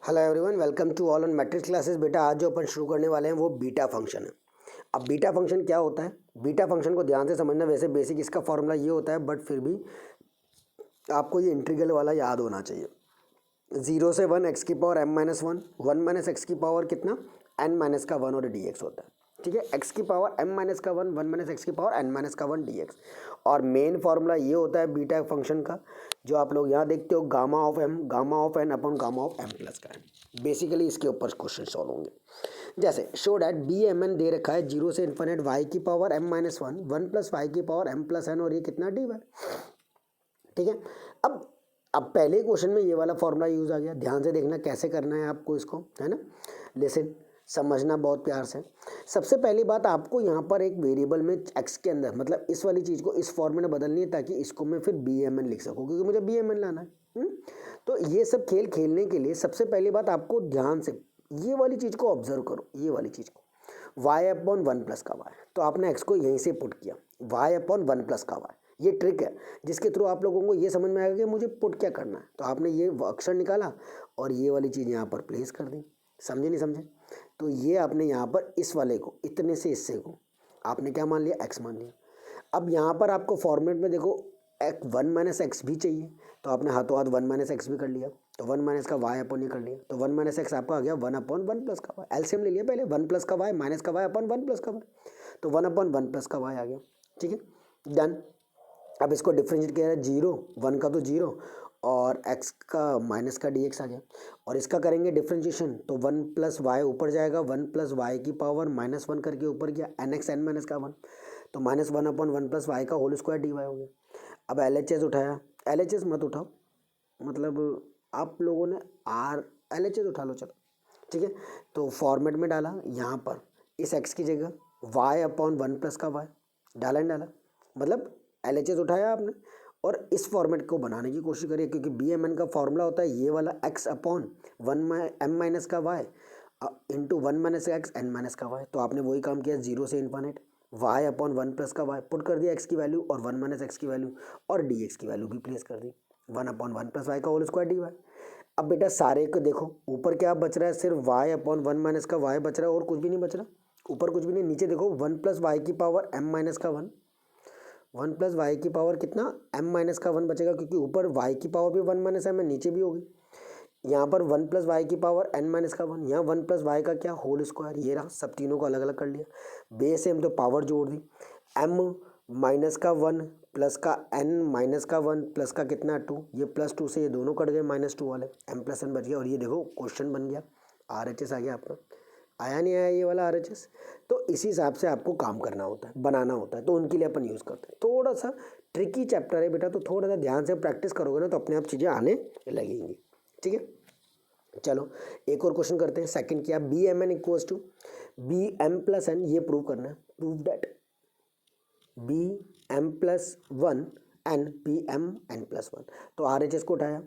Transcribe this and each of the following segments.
Hello everyone, welcome to all on matrix classes. बेटा आज जो अपन शुरू करने वाले हैं वो बीटा फंक्शन है। अब बीटा फंक्शन क्या होता है, बीटा फंक्शन को ध्यान से समझना। वैसे बेसिक इसका फॉर्मूला ये होता है, बट फिर भी आपको ये इंटीग्रल वाला याद होना चाहिए। 0 से 1 एक्स की power m minus one, one minus X की पावर कितना n माइनस का वन और डी एक्स होता है। ठीक है, एक्स की पावर m माइनस का वन, वन माइनस एक्स की पावर n माइनस का वन डी एक्स। और मेन फार्मूला ये होता है बीटा फंक्शन का, जो आप लोग यहाँ देखते हो, gamma of m, gamma of n upon gamma of m plus का है। बेसिकली इसके ऊपर क्वेश्चन सॉल्व होंगे। जैसे show that B M N दे रखा है 0 से इन्फिनिट वाई की power m minus one, one plus Y की पावर m प्लस n और ये कितना डी वाई। ठीक है, अब पहले क्वेश्चन में ये वाला फॉर्मूला यूज आ गया। ध्यान से देखना कैसे करना है आपको इसको, है ना। लिसन, समझना बहुत प्यार से। सबसे पहली बात, आपको यहाँ पर एक वेरिएबल में एक्स के अंदर, मतलब इस वाली चीज़ को इस फॉर्म में बदलनी है, ताकि इसको मैं फिर बी एम एन लिख सकूँ, क्योंकि मुझे बी एम एन लाना है। तो ये सब खेल खेलने के लिए सबसे पहली बात, आपको ध्यान से ये वाली चीज़ को ऑब्जर्व करो। ये वाली चीज़ को वाई अपॉन वन प्लस का वाई, तो आपने एक्स को यहीं से पुट किया, वाई अपॉन वन प्लस का वाई। ये ट्रिक है जिसके थ्रू आप लोगों को ये समझ में आएगा कि मुझे पुट क्या करना है। तो आपने ये अक्षर निकाला और ये वाली चीज़ यहाँ पर प्लेस कर दी। समझे नहीं समझे? तो ये आपने यहाँ पर इस वाले को, इतने से इससे को आपने क्या मान लिया, एक्स मान लिया। अब यहाँ पर आपको फॉर्मेट में देखो, वन माइनस एक्स भी चाहिए, तो आपने हाथों हाथ वन माइनस एक्स भी कर लिया। तो वन माइनस का वाई अपॉन ये कर लिया, तो वन माइनस एक्स आपका आ गया वन अपॉन वन प्लस का वाई। एलसीएम ले लिया पहले, वन प्लस का वाई माइनस का वाई अपॉन वन प्लस का वाई, तो वन अपॉन वन प्लस का वाई आ गया। ठीक है, डन। अब इसको डिफ्रेंशिएट किया है, जीरो, वन का तो जीरो और एक्स का माइनस का डी एक्स आ गया। और इसका करेंगे डिफ्रेंशिएशन, तो वन प्लस वाई ऊपर जाएगा, वन प्लस वाई की पावर माइनस वन करके ऊपर गया, एन एक्स एन माइनस का वन, तो minus one upon one plus Y का होल स्क्वायर डी वाई हो गया। अब एल एच एस उठाया, एल एच एस मत उठाओ, मतलब आप लोगों ने आर एल एच एस उठा लो, चलो ठीक है। तो फॉर्मेट में डाला, यहाँ पर इस एक्स की जगह वाई अपॉन वन प्लस का वाई डाला नहीं डाला, मतलब एल एच एस उठाया आपने और इस फॉर्मेट को बनाने की कोशिश करिए, क्योंकि बी एम एन का फॉर्मूला होता है ये वाला, X upon one M minus का Y into one minus X N minus का वाई। तो आपने वही काम किया, जीरो से infinite Y upon one plus का वाई, पुट कर दिया एक्स की वैल्यू और वन माइनस एक्स की वैल्यू और डी एक्स की वैल्यू भी प्लेस कर दी, one upon one plus Y का होल स्क्वायर डी वाई। अब बेटा सारे को देखो, ऊपर क्या बच रहा है, सिर्फ वाई अपॉन वन माइनस का वाई बच रहा है और कुछ भी नहीं बच रहा, ऊपर कुछ भी नहीं। नीचे देखो, वन प्लस वाई की पावर एम माइनस का वन, वन प्लस वाई की पावर कितना, एम माइनस का वन बचेगा, क्योंकि ऊपर वाई की पावर भी वन माइनस एम है, नीचे भी होगी। यहाँ पर वन प्लस वाई की पावर एन माइनस का वन, यहाँ वन प्लस वाई का क्या, होल स्क्वायर। ये रहा, सब तीनों को अलग अलग कर लिया, बेस एम तो पावर जोड़ दी, एम माइनस का वन प्लस का एन माइनस का वन प्लस का कितना टू, ये प्लस टू से ये दोनों कट गए, माइनस टू वाले, एम प्लस एन बच गया। और ये देखो क्वेश्चन बन गया, आर एच एस आ गया आपका। आया नहीं आया ये वाला आर एच एस? तो इसी हिसाब से आपको काम करना होता है, बनाना होता है, तो उनके लिए अपन यूज़ करते हैं। थोड़ा सा ट्रिकी चैप्टर है बेटा, तो थोड़ा सा ध्यान से प्रैक्टिस करोगे ना, तो अपने आप चीज़ें आने लगेंगी। ठीक है, चलो एक और क्वेश्चन करते हैं। सेकंड क्या, B M N equals to B M plus N, ये प्रूव करना है। Prove that B M plus one N B M N plus one. तो आर एच एस को उठाया,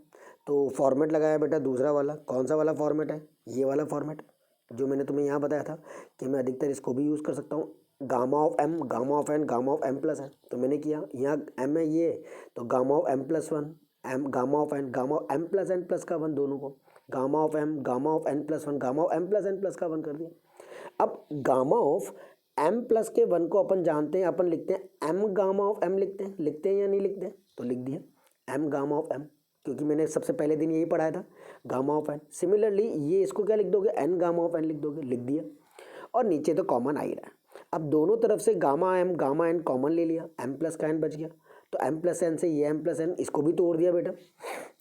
तो फॉर्मेट लगाया बेटा दूसरा वाला। कौन सा वाला फॉर्मेट है, ये वाला फॉर्मेट जो मैंने तुम्हें यहाँ बताया था कि मैं अधिकतर इसको भी यूज़ कर सकता हूँ, gamma of M, gamma of N, gamma of M plus N. तो मैंने किया, यहाँ एम है ये, तो gamma of M plus one, M gamma of N, gamma of M plus N plus का वन, दोनों को gamma of M, gamma of N plus one, gamma of M plus N plus का one कर दिया। अब gamma of M plus के one को अपन जानते हैं, अपन लिखते हैं एम गामा ऑफ एम, लिखते हैं या नहीं लिखते हैं? तो लिख दिया एम गामा ऑफ एम, क्योंकि मैंने सबसे पहले दिन यही पढ़ाया था, गामा ऑफ एन। सिमिलरली ये इसको क्या लिख दोगे, एन गामा ऑफ एन लिख दोगे, लिख दिया। और नीचे तो कॉमन आ ही रहा है। अब दोनों तरफ से gamma M gamma N common ले लिया, एम प्लस का एन बच गया, तो एम प्लस एन से ये एम प्लस एन, इसको भी तोड़ दिया बेटा,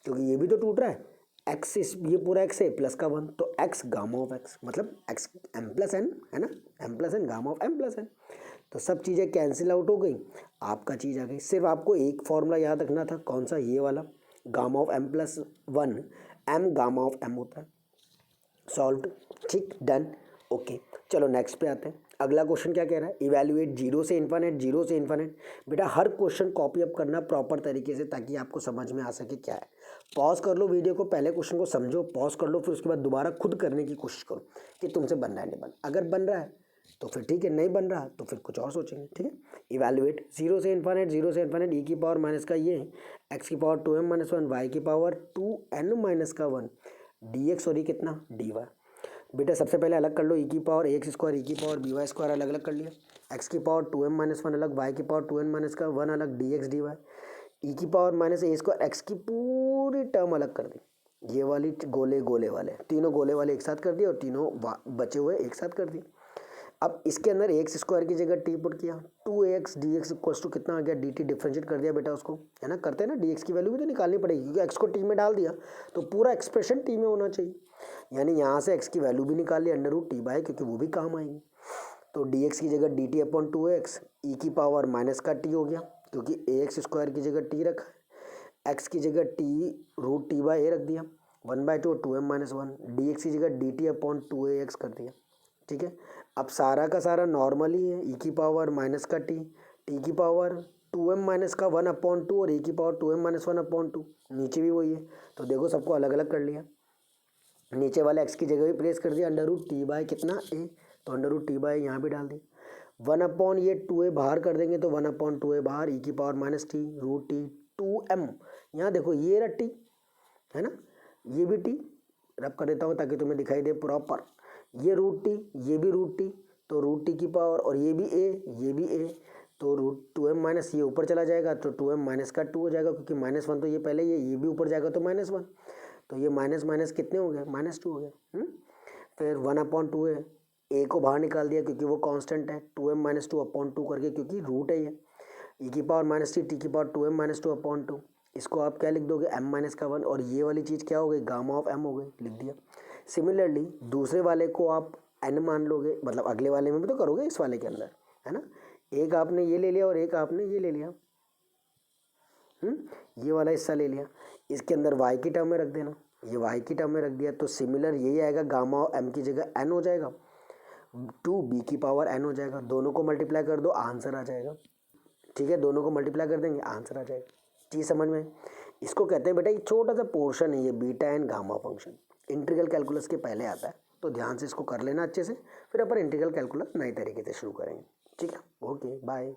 क्योंकि ये भी तो टूट रहा है। एक्स इस ये पूरा एक्स है प्लस का वन, तो एक्स गामा ऑफ एक्स, मतलब एक्स एम प्लस एन है ना, M plus N gamma of M plus N. तो सब चीज़ें कैंसिल आउट हो गई, आपका चीज़ आ गई। सिर्फ आपको एक फॉर्मूला याद रखना था, कौन सा, ये वाला, gamma of M plus one M gamma of M होता है। सॉल्व्ड, ठीक, डन, ओके। चलो नेक्स्ट पे आते हैं। अगला क्वेश्चन क्या कह रहा है, इवैल्यूएट जीरो से इन्फिनिट, जीरो से इन्फिनिट। बेटा हर क्वेश्चन कॉपी अप करना प्रॉपर तरीके से, ताकि आपको समझ में आ सके क्या है। पॉज कर लो वीडियो को, पहले क्वेश्चन को समझो, पॉज कर लो, फिर उसके बाद दोबारा खुद करने की कोशिश करो कि तुमसे बन रहा है नहीं बन। अगर बन रहा है तो फिर ठीक है, नहीं बन रहा तो फिर कुछ और सोचेंगे। ठीक है, इवैल्यूएट जीरो से इन्फिनिट, जीरो से इन्फिनिट, ई की पावर माइनस का ये, एक्स की power two M minus one, Y की पावर टू एन माइनस का वन, डी एक्स और ये कितना डी वाई। बेटा सबसे पहले अलग कर लो, ई की पावर एक्स स्क्वायर, ई की पावर बी वाई स्क्वायर अलग अलग कर लिया, एक्स की पावर 2m-1 अलग, वाई की पावर 2n-1 अलग, डी एक्स डी वाई, ई की पावर माइनस ए स्क्वायर, एक्स की पूरी टर्म अलग कर दी। ये वाली गोले गोले वाले, तीनों गोले वाले एक साथ कर दिए और तीनों बचे हुए एक साथ कर दिए। अब इसके अंदर एक्स स्क्वायर की जगह टी पुट किया, 2x dx इक्वल्स टू कितना आ गया dt, डिफ्रेंशिएट कर दिया बेटा उसको, है ना, करते हैं ना, dx की वैल्यू भी तो निकालनी पड़ेगी क्योंकि x को t में डाल दिया तो पूरा एक्सप्रेशन t में होना चाहिए, यानी यहाँ से x की वैल्यू भी निकाल ली अंडर रूट टी बाई, क्योंकि वो भी काम आएगी। तो dx की जगह dt अपॉन 2x, ई की पावर माइनस का t हो गया क्योंकि ax स्क्वायर की जगह t रखा है, x की जगह t रूट टी बाई ए रख दिया, 1/2 और 2m-1, dx की जगह dt अपॉन 2ax कर दिया। ठीक है, अब सारा का सारा नॉर्मल ही है, ई की पावर माइनस का टी, टी की पावर 2m-1/2 और ए की पावर 2m-1/2, नीचे भी वही है। तो देखो सबको अलग अलग कर लिया, नीचे वाले एक्स की जगह भी प्लेस कर दिया अंडर रूट टी बाई कितना ए, तो अंडर रूट टी बाई यहाँ भी डाल दी, 1/, ये 2a बाहर कर देंगे तो 1/2a बाहर, ई की power minus T root T 2m, यहाँ देखो ये रहा टी, है ना, ये भी टी, रब कर देता हूँ ताकि तुम्हें दिखाई दे प्रॉपर, ये रूट टी, ये भी रूट टी, तो रूट टी की पावर, और ये भी ए, ये भी ए, तो रूट 2m माइनस ये ऊपर चला जाएगा तो 2m माइनस का 2 हो जाएगा क्योंकि -1 तो ये पहले ये भी ऊपर जाएगा तो -1, तो ये माइनस माइनस कितने हो गए, -2 हो गया। फिर 1/2 है, ए को बाहर निकाल दिया क्योंकि वो कांस्टेंट है, 2m-2/2 करके क्योंकि रूट है ये, ई की पावर माइनस टी की पावर 2m-2/2, इसको आप क्या लिख दोगे m-1, और ये वाली चीज़ क्या हो गई गामा ऑफ m हो गई, लिख दिया। सिमिलरली दूसरे वाले को आप n मान लोगे, मतलब अगले वाले में भी तो करोगे इस वाले के अंदर, है ना, एक आपने ये ले लिया और एक आपने ये ले लिया, ये वाला हिस्सा ले लिया, इसके अंदर y की टर्म में रख देना, ये y की टर्म में रख दिया, तो सिमिलर यही आएगा, गामा ऑफ m की जगह n हो जाएगा, 2b की पावर n हो जाएगा, दोनों को मल्टीप्लाई कर दो आंसर आ जाएगा। ठीक है, दोनों को मल्टीप्लाई कर देंगे आंसर आ जाएगा। चीज़ समझ में, इसको कहते हैं बेटा ये छोटा सा पोर्शन है ये beta and gamma function, integral calculus के पहले आता है, तो ध्यान से इसको कर लेना अच्छे से, फिर अपन इंटीग्रल कैलकुलस नए तरीके से शुरू करेंगे। ठीक है, ओके बाय।